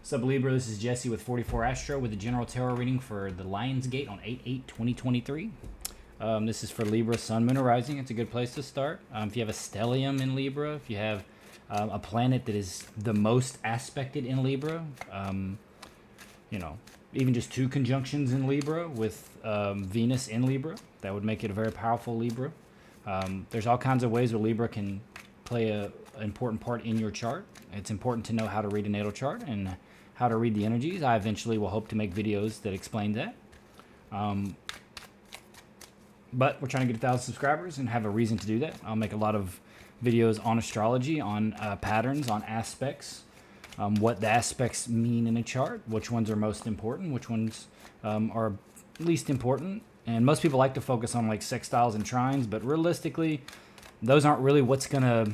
What's up, Libra? This is Jesse with 44 Astro with the general tarot reading for the Lionsgate on 8/8/2023. This is for Libra, Sun, Moon, or Rising. It's a good place to start. If you have a stellium in Libra, if you have a planet that is the most aspected in Libra, you know, even just 2 conjunctions in Libra with Venus in Libra, that would make it a very powerful Libra. There's all kinds of ways where Libra can play an important part in your chart. It's important to know how to read a natal chart and how to read the energies. I eventually will hope to make videos that explain that. But we're trying to get 1,000 subscribers and have a reason to do that. I'll make a lot of videos on astrology, on patterns, on aspects, what the aspects mean in a chart, which ones are most important, which ones are least important. And most people like to focus on like sextiles and trines, but realistically, those aren't really what's going to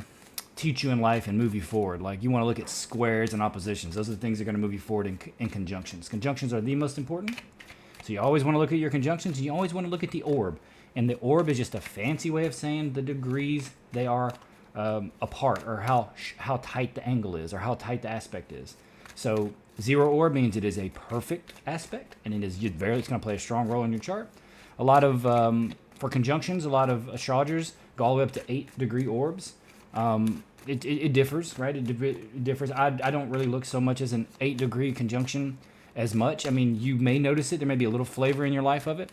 teach you in life and move you forward. Like, you want to look at squares and oppositions. Those are the things that are going to move you forward in conjunctions. Conjunctions are the most important. So you always want to look at your conjunctions, and you always want to look at the orb. And the orb is just a fancy way of saying the degrees they are apart, or how tight the angle is, or how tight the aspect is. So 0 orb means it is a perfect aspect, and it's going to play a strong role in your chart. A lot of, for conjunctions, a lot of astrologers go all the way up to 8-degree orbs. It differs, right? It differs. I don't really look so much as an 8-degree conjunction as much. I mean, you may notice it. There may be a little flavor in your life of it,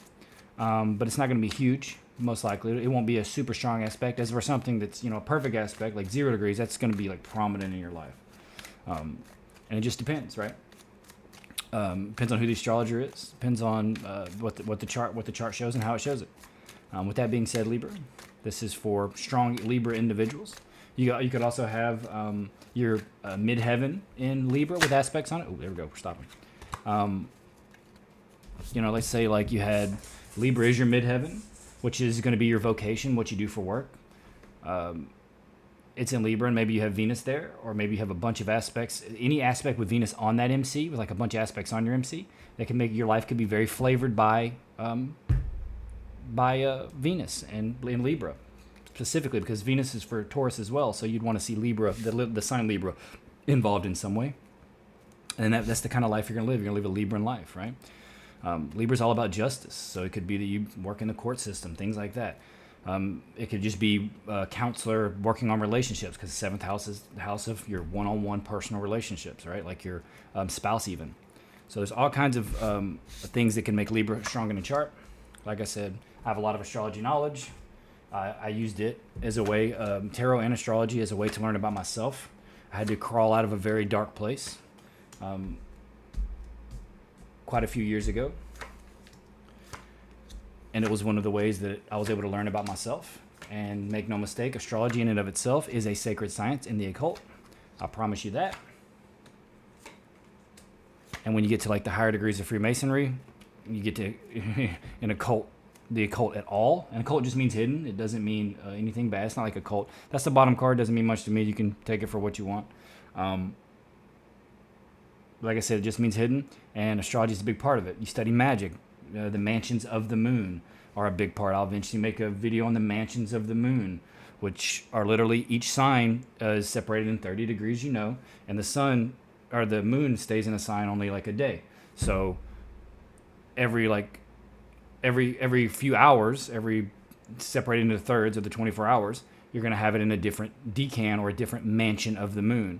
but it's not going to be huge, most likely. It won't be a super strong aspect. As for something that's, a perfect aspect, like 0 degrees, that's going to be like prominent in your life. And it just depends, right? Depends on who the astrologer is. Depends on what the chart shows and how it shows it. With that being said, Libra, this is for strong Libra individuals. You could also have your midheaven in Libra with aspects on it. Oh, there we go. We're stopping. Let's say like you had Libra is your midheaven, which is going to be your vocation, what you do for work. It's in Libra, and maybe you have Venus there, or maybe you have a bunch of aspects. Any aspect with Venus on that MC, with like a bunch of aspects on your MC, that can make your life could be very flavored by Venus and in Libra. Specifically because Venus is for Taurus as well, so you'd want to see Libra, the sign Libra, involved in some way. And that's the kind of life you're going to live. You're going to live a Libran life, right? Libra's all about justice, so it could be that you work in the court system, things like that. It could just be a counselor working on relationships, because the 7th house is the house of your one-on-one personal relationships, right? Like your spouse even. So there's all kinds of things that can make Libra strong in the chart. Like I said, I have a lot of astrology knowledge. I used it as a way, tarot and astrology as a way to learn about myself. I had to crawl out of a very dark place quite a few years ago. And it was one of the ways that I was able to learn about myself. And make no mistake, astrology in and of itself is a sacred science in the occult. I promise you that. And when you get to like the higher degrees of Freemasonry, you get to an occult. The occult at all, and occult just means hidden. It doesn't mean anything bad. It's not like a cult. That's the bottom card. Doesn't mean much to me. You can take it for what you want. Like I said, it just means hidden, and astrology is a big part of it. You study magic. The mansions of the moon are a big part. I'll eventually make a video on the mansions of the moon, which are literally each sign is separated in 30 degrees, and the sun or the moon stays in a sign only like a day. So every few hours, every separated into thirds of the 24 hours, you're going to have it in a different decan or a different mansion of the moon.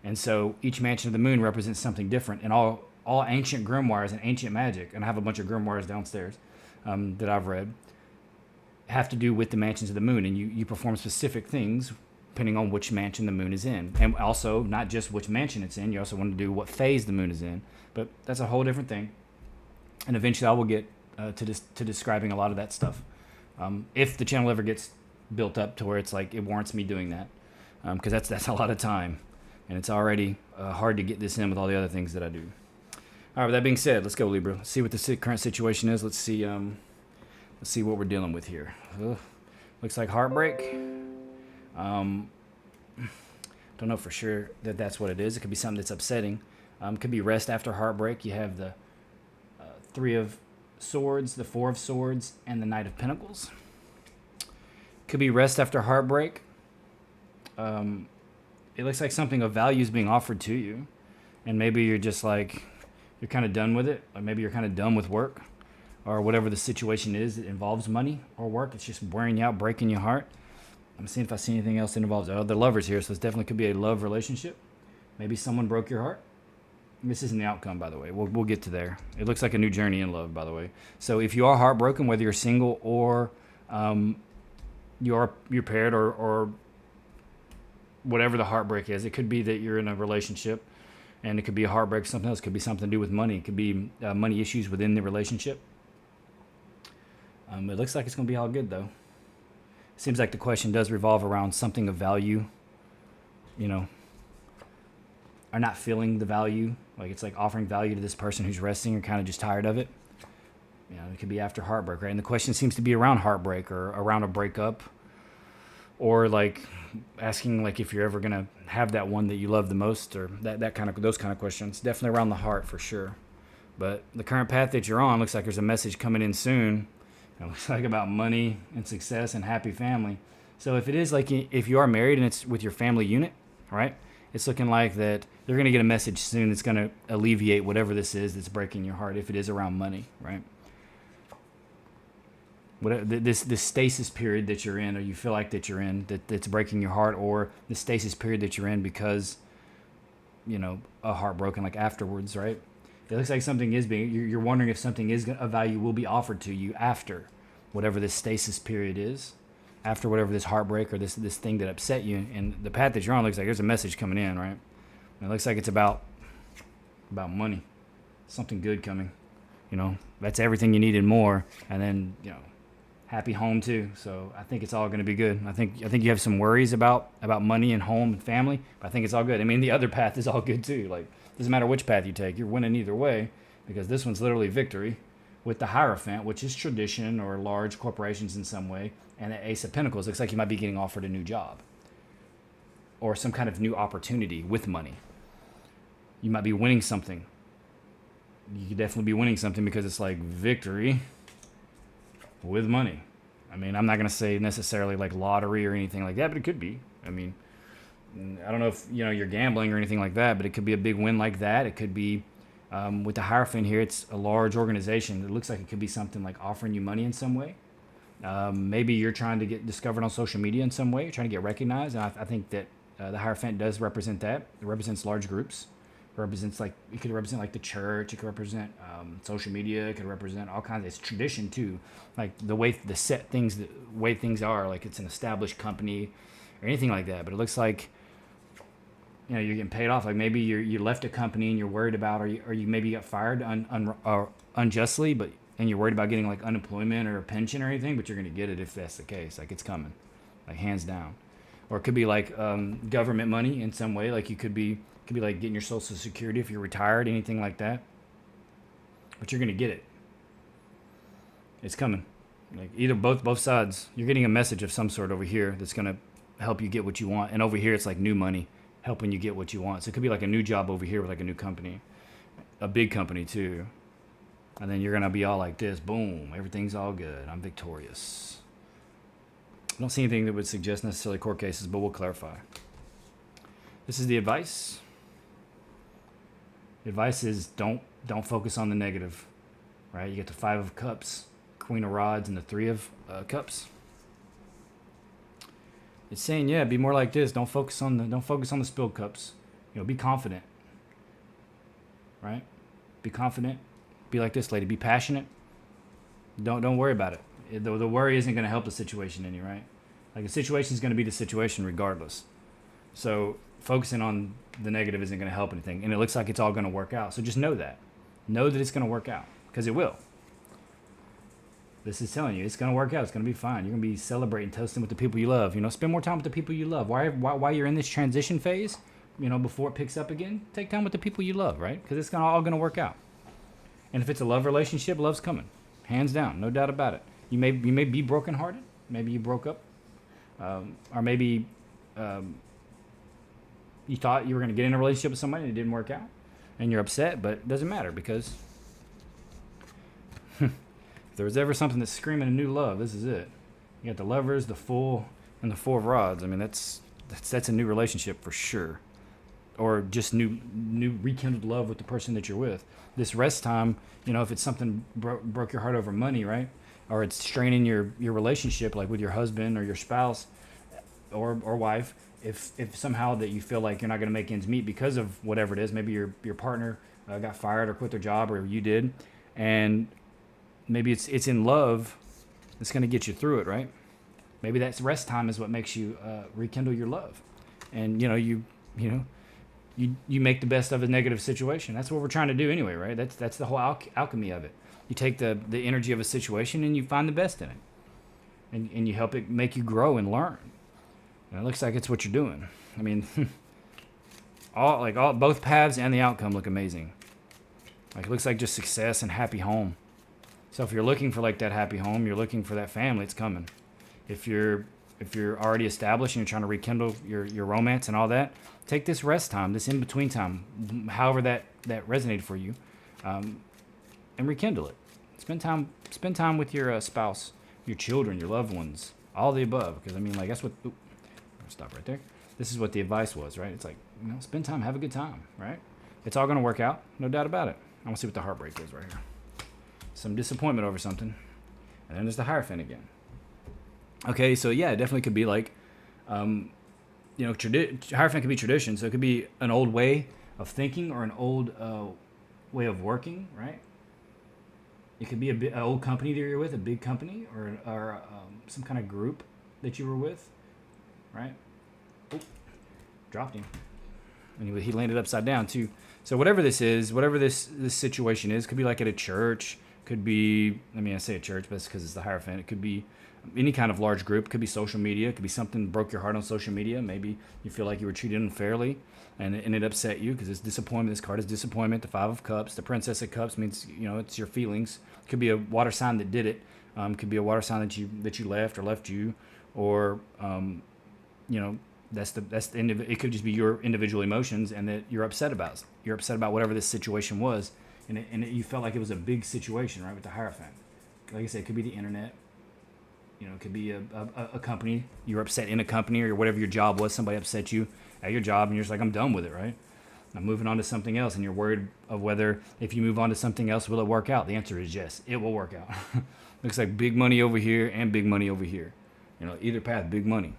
And so each mansion of the moon represents something different. And all ancient grimoires and ancient magic, and I have a bunch of grimoires downstairs that I've read, have to do with the mansions of the moon. And you perform specific things depending on which mansion the moon is in. And also, not just which mansion it's in, you also want to do what phase the moon is in. But that's a whole different thing. And eventually I will get to describing a lot of that stuff, if the channel ever gets built up to where it's like it warrants me doing that, because that's a lot of time, and it's already hard to get this in with all the other things that I do. All right, with that being said, let's go, Libra. Let's see what the current situation is. Let's see what we're dealing with here. Looks like heartbreak. Don't know for sure that that's what it is. It could be something that's upsetting. Could be rest after heartbreak. You have the 3 of Swords, the 4 of Swords, and the Knight of Pentacles. Could be rest after heartbreak. It looks like something of value is being offered to you. and maybe you're just like, you're kind of done with it, or maybe you're kind of done with work, or whatever the situation is that involves money or work. It's just wearing you out, breaking your heart. I'm seeing if I see anything else that involves the lovers here, so this definitely could be a love relationship. Maybe someone broke your heart. This isn't the outcome, by the way. We'll get to there. It looks like a new journey in love, by the way. So if you are heartbroken, whether you're single or you're paired or whatever the heartbreak is, it could be that you're in a relationship, and it could be a heartbreak. Something else. It could be something to do with money. It could be money issues within the relationship. It looks like it's going to be all good, though. Seems like the question does revolve around something of value, are not feeling the value. Like it's like offering value to this person who's resting or kind of just tired of it. It could be after heartbreak, right? And the question seems to be around heartbreak or around a breakup, or like asking like if you're ever gonna have that one that you love the most, or those kind of questions. Definitely around the heart for sure. But the current path that you're on looks like there's a message coming in soon. It looks like about money and success and happy family. So if it is like if you are married and it's with your family unit, right? It's looking like that they're going to get a message soon that's going to alleviate whatever this is that's breaking your heart, if it is around money, right? Whatever, this stasis period that you're in, or you feel like that you're in, that's breaking your heart, or the stasis period that you're in because, a heart broken, like afterwards, right? It looks like something is you're wondering if something is of value will be offered to you after whatever this stasis period is, after whatever this heartbreak or this thing that upset you. And the path that you're on looks like there's a message coming in, right? And it looks like it's about money, something good coming. That's everything you need and more. And then, happy home too. So I think it's all going to be good. I think you have some worries about money and home and family, but I think it's all good. I mean, the other path is all good too. Like, doesn't matter which path you take, you're winning either way, because this one's literally victory with the Hierophant, which is tradition or large corporations in some way. And the Ace of Pentacles looks like you might be getting offered a new job or some kind of new opportunity with money. You might be winning something. You could definitely be winning something because it's like victory with money. I mean, I'm not going to say necessarily like lottery or anything like that, but it could be. I mean, I don't know if you're gambling or anything like that, but it could be a big win like that. It could be with the Hierophant here, it's a large organization. It looks like it could be something like offering you money in some way. Maybe you're trying to get discovered on social media in some way. You're trying to get recognized. And I think that the Hierophant does represent that. It represents large groups. It represents it could represent like the church. It could represent social media. It could represent all kinds. It's tradition too, like the way things are. Like it's an established company or anything like that. But it looks like you're getting paid off. Like maybe you left a company and you're worried about, or you maybe got fired unjustly, and you're worried about getting like unemployment or a pension or anything, but you're going to get it if that's the case. Like it's coming, like hands down. Or it could be like government money in some way. Like you could be like getting your Social Security if you're retired, anything like that. But you're going to get it. It's coming. Like either both sides. You're getting a message of some sort over here that's going to help you get what you want. And over here it's like new money helping you get what you want. So it could be like a new job over here with like a new company. A big company too. And then you're going to be all like this. Boom. Everything's all good. I'm victorious. I don't see anything that would suggest necessarily court cases, but we'll clarify. This is the advice. The advice is don't focus on the negative, right? You get the 5 of Cups, Queen of Rods, and the 3 of Cups. It's saying, be more like this. Don't focus on the spilled cups. Be confident, right? Be confident. Be like this lady. Be passionate. Don't worry about it. The worry isn't going to help the situation any, right? Like the situation is going to be the situation regardless. So focusing on the negative isn't going to help anything. And it looks like it's all going to work out. So just know that. Know that it's going to work out, because it will. This is telling you it's going to work out. It's going to be fine. You're going to be celebrating, toasting with the people you love. Spend more time with the people you love. While you're in this transition phase, before it picks up again, take time with the people you love, right? Because it's all going to work out. And if it's a love relationship, love's coming. Hands down. No doubt about it. You may be brokenhearted. Maybe you broke up. Or maybe you thought you were going to get in a relationship with somebody and it didn't work out. And you're upset, but it doesn't matter, because if there was ever something that's screaming a new love, this is it. You got the Lovers, the Fool, and the 4 of Rods. I mean, that's a new relationship for sure. or just new rekindled love with the person that you're with. This rest time, if it's something broke your heart over money, right? Or it's straining your relationship, like with your husband or your spouse or wife. If somehow that you feel like you're not going to make ends meet because of whatever it is, maybe your partner got fired or quit their job, or you did, and maybe it's in love that's going to get you through it, right? Maybe that's rest time is what makes you rekindle your love, and you make the best of a negative situation. That's what we're trying to do anyway, right? That's the whole alchemy of it. You take the energy of a situation and you find the best in it, and you help it make you grow and learn. And it looks like it's what you're doing. I mean, both paths and the outcome look amazing. Like, it looks like just success and happy home. So if you're looking for like that happy home, you're looking for that family, it's coming. If you're already established and you're trying to rekindle your romance and all that, take this rest time, this in between time, however that resonated for you, and rekindle it. Spend time with your spouse, your children, your loved ones, all the above. Because that's what. Stop right there. This is what the advice was, right? It's like, spend time, have a good time, right? It's all going to work out, no doubt about it. I want to see what the heartbreak is right here. Some disappointment over something, and then there's the Hierophant again. Okay, so yeah, it definitely could be like, Hierophant could be tradition, so it could be an old way of thinking or an old way of working, right? It could be an old company that you're with, a big company, or some kind of group that you were with, right? Oh, dropped him. And he landed upside down too. So whatever this is, whatever this situation is, could be like at a church, could be, I say a church, but it's because it's the Hierophant. It could be any kind of large group, could be social media, it could be something that broke your heart on social media. Maybe you feel like you were treated unfairly and it upset you because it's disappointment. This card is disappointment. The Five of Cups, the Princess of Cups means, it's your feelings. It could be a water sign that did it. Could be a water sign that you left or left you, or, that's the it could just be your individual emotions and that you're upset about. You're upset about whatever this situation was, and you felt like it was a big situation, right, with the Hierophant. Like I said, it could be the internet. It could be a company. You're upset in a company or whatever your job was. Somebody upset you at your job, and you're just like, I'm done with it, right? I'm moving on to something else, and you're worried of whether if you move on to something else, will it work out? The answer is yes, it will work out. Looks like big money over here and big money over here. Either path, big money.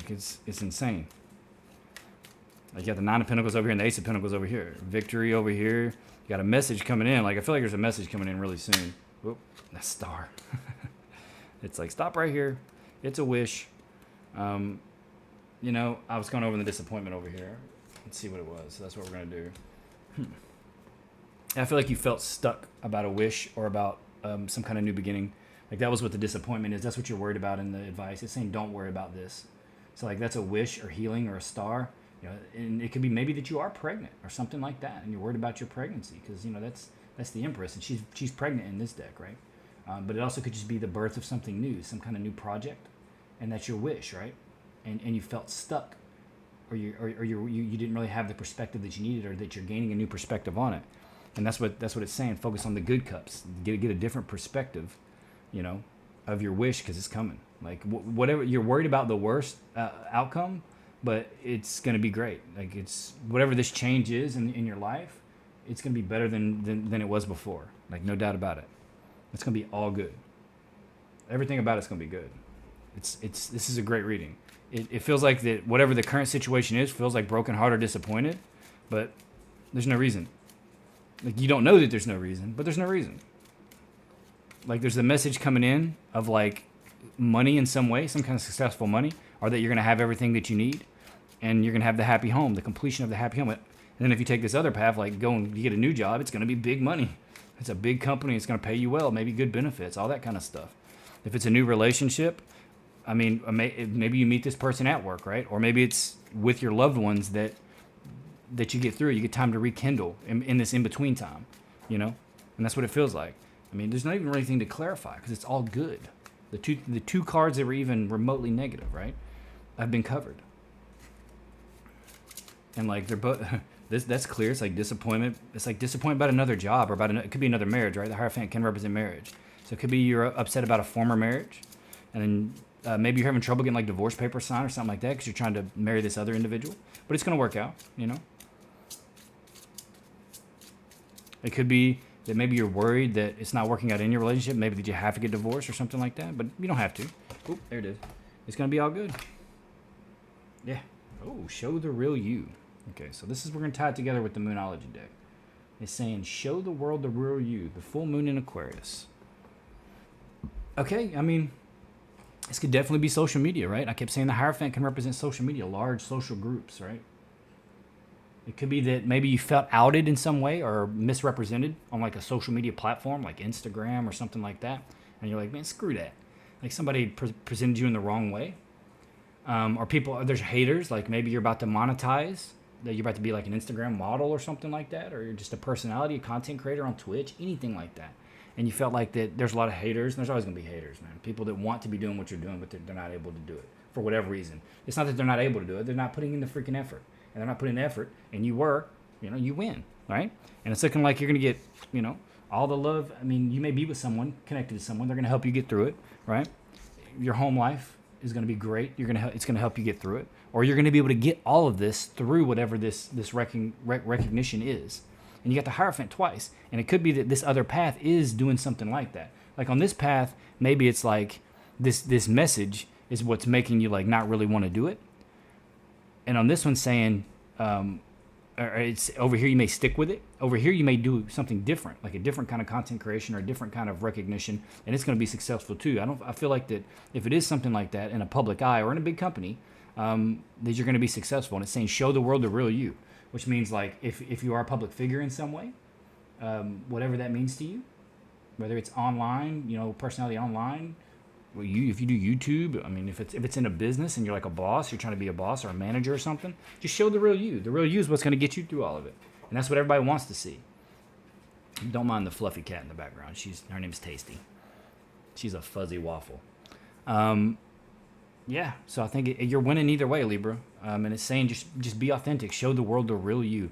It's insane. Like, you got the Nine of Pentacles over here and the Ace of Pentacles over here. Victory over here. You got a message coming in. Like, I feel like there's a message coming in really soon. Whoop, that star. It's like, stop right here. It's a wish. I was going over the disappointment over here. Let's see what it was. So that's what we're going to do. I feel like you felt stuck about a wish or about some kind of new beginning. Like, that was what the disappointment is. That's what you're worried about in the advice. It's saying, don't worry about this. So, like, that's a wish or healing or a star. And it could be maybe that you are pregnant or something like that, and you're worried about your pregnancy because, that's the Empress, and she's pregnant in this deck, right? But it also could just be the birth of something new, some kind of new project, and that's your wish, right? And you felt stuck, or you didn't really have the perspective that you needed, or that you're gaining a new perspective on it. And that's what it's saying. Focus on the good cups. Get a different perspective, of your wish, because it's coming. Like, whatever you're worried about, the worst outcome, but it's gonna be great. Like, it's whatever this change is in your life, it's gonna be better than it was before. Like, no doubt about it. It's gonna be all good. Everything about it's gonna be good. This is a great reading. It feels like that whatever the current situation is feels like broken heart or disappointed, but there's no reason. Like, you don't know that there's no reason, but there's no reason. Like, there's a message coming in of like money in some way, some kind of successful money, or that you're gonna have everything that you need, and you're gonna have the happy home, the completion of the happy home. And then if you take this other path, like go and you get a new job, it's gonna be big money. It's a big company. It's gonna pay you well, maybe good benefits, all that kind of stuff. If it's a new relationship, maybe you meet this person at work, right? Or maybe it's with your loved ones that you get through. You get time to rekindle in this in-between time, And that's what it feels like. There's not even really anything to clarify because it's all good. The two cards that were even remotely negative, right, have been covered. And like they're both, that's clear. It's like disappointment. It's like disappointment about another job or it could be another marriage, right? The Hierophant can represent marriage. So it could be you're upset about a former marriage, and then Maybe you're having trouble getting like divorce papers signed or something like that because you're trying to marry this other individual. But it's going to work out, you know. It could be that maybe you're worried that it's not working out in your relationship. Maybe that you have to get divorced or something like that. But you don't have to. Oop, there it is. It's going to be all good. Yeah. Oh, show the real you. Okay, so this is, we're going to tie it together with the Moonology deck. It's saying, show the world the real you. The full moon in Aquarius. Okay, I mean, this could definitely be social media, right? I kept saying the Hierophant can represent social media, large social groups, right? It could be that maybe you felt outed in some way or misrepresented on like a social media platform like Instagram or something like that. And you're like, man, screw that. Like somebody presented you in the wrong way. Or people, there's haters, like maybe you're about to monetize, that you're about to be like an Instagram model or something like that, or you're just a personality, a content creator on Twitch, anything like that. And you felt like that there's a lot of haters, and there's always going to be haters, man. People that want to be doing what you're doing, but they're not able to do it for whatever reason. It's not that they're not able to do it. They're not putting in the freaking effort. And they're not putting in the effort, and you were, you win, right? And it's looking like you're going to get, all the love. I mean, you may be with someone, connected to someone. They're going to help you get through it, right? Your home life is going to be great. It's going to help you get through it. Or you're going to be able to get all of this through whatever this recognition is. And you got the Hierophant twice. And it could be that this other path is doing something like that. Like on this path, maybe it's like this message is what's making you like not really want to do it. And on this one saying, or it's over here you may stick with it. Over here you may do something different, like a different kind of content creation or a different kind of recognition, and it's going to be successful too. I feel like that if it is something like that in a public eye or in a big company, that you're going to be successful. And it's saying show the world the real you, which means like if you are a public figure in some way, whatever that means to you, whether it's online, personality online. Well, if you do YouTube, I mean, if it's in a business and you're like a boss, you're trying to be a boss or a manager or something, just show the real you. The real you is what's going to get you through all of it, and that's what everybody wants to see. Don't mind the fluffy cat in the background. Her name's Tasty. She's a fuzzy waffle. Yeah. So I think you're winning either way, Libra. And it's saying just be authentic. Show the world the real you.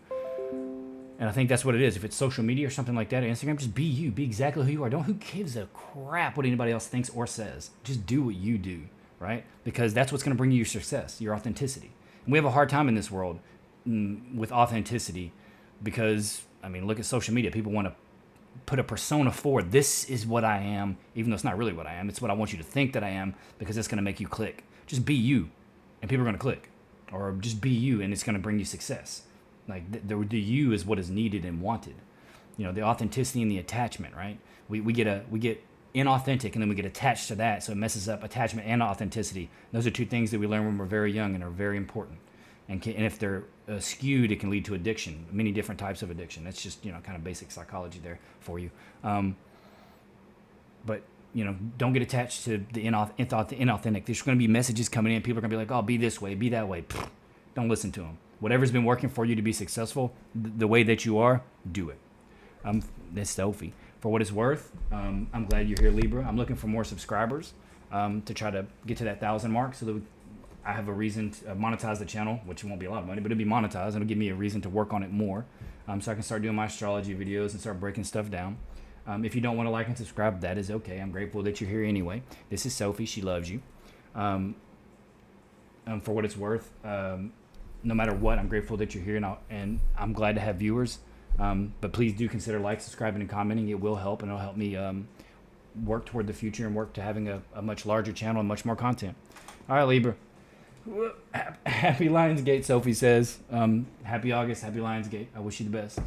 And I think that's what it is. If it's social media or something like that, Instagram, just be you. Be exactly who you are. Who gives a crap what anybody else thinks or says. Just do what you do, right? Because that's what's going to bring you your success, your authenticity. And we have a hard time in this world with authenticity because, I mean, look at social media. People want to put a persona forward. This is what I am, even though it's not really what I am. It's what I want you to think that I am because it's going to make you click. Just be you, and people are going to click. Or just be you, and it's going to bring you success. Like the you is what is needed and wanted, the authenticity and the attachment, right? We get inauthentic and then we get attached to that, so it messes up attachment and authenticity. Those are two things that we learn when we're very young and are very important. And if they're skewed, it can lead to addiction, many different types of addiction. That's just kind of basic psychology there for you. But don't get attached to the inauthentic. There's going to be messages coming in. People are going to be like, "Oh, be this way, be that way." Pfft, don't listen to them. Whatever's been working for you to be successful, the way that you are, do it. That's Sophie. For what it's worth, I'm glad you're here, Libra. I'm looking for more subscribers to try to get to that 1,000 mark so that I have a reason to monetize the channel, which won't be a lot of money, but it'll be monetized. It'll give me a reason to work on it more so I can start doing my astrology videos and start breaking stuff down. If you don't want to like and subscribe, that is okay. I'm grateful that you're here anyway. This is Sophie. She loves you. For what it's worth, no matter what, I'm grateful that you're here, and I'm glad to have viewers. But please do consider subscribing, and commenting. It will help, and it'll help me work toward the future and work to having a much larger channel and much more content. All right, Libra. Happy Lionsgate, Sophie says. Happy August, happy Lionsgate. I wish you the best.